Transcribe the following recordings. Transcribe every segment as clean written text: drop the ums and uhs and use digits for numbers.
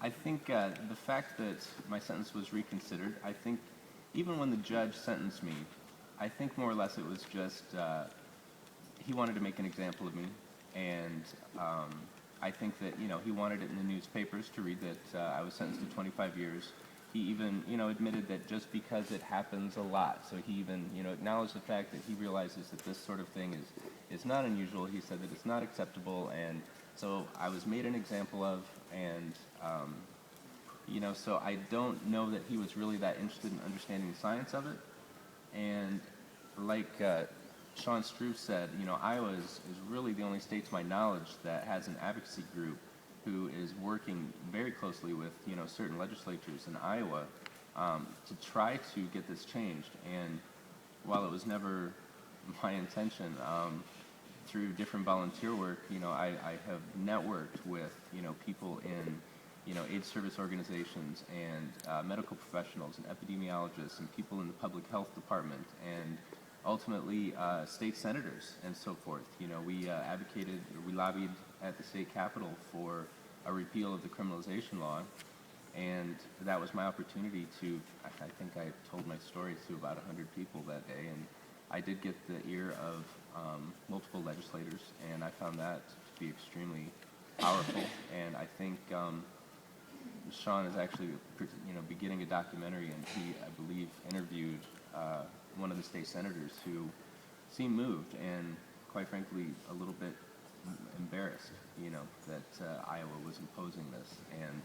I think the fact that my sentence was reconsidered, I think even when the judge sentenced me, I think more or less it was just he wanted to make an example of me, and I think that, you know, he wanted it in the newspapers to read that I was sentenced to 25 years. He even, you know, admitted that just because it happens a lot, so he even, you know, acknowledged the fact that he realizes that this sort of thing is not unusual. He said that it's not acceptable, and so I was made an example of, and you know, so I don't know that he was really that interested in understanding the science of it. And like Sean Struve said, you know, Iowa is really the only state to my knowledge that has an advocacy group who is working very closely with, you know, certain legislatures in Iowa to try to get this changed. And while it was never my intention, through different volunteer work, you know, I have networked with, you know, people in, you know, AIDS service organizations and medical professionals and epidemiologists and people in the public health department and ultimately state senators and so forth. You know, we we lobbied at the state capitol for a repeal of the criminalization law, and that was my opportunity to, I think I told my story to about 100 people that day, and I did get the ear of multiple legislators, and I found that to be extremely powerful. And I think Sean is actually, you know, beginning a documentary, and he, I believe, interviewed one of the state senators who seemed moved and, quite frankly, a little bit embarrassed, you know, that Iowa was imposing this. And,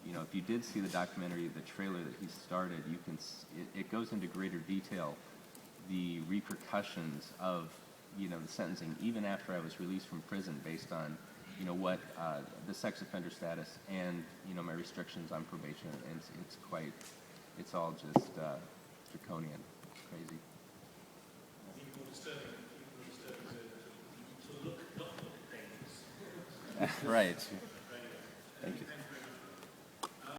you know, if you did see the documentary, the trailer that he started, you can, it goes into greater detail the repercussions of, you know, the sentencing, even after I was released from prison, based on, you know, what the sex offender status and, you know, my restrictions on probation. And it's quite, it's all just draconian. It's crazy. Even more disturbing to look, not look at things. Right. Thank you.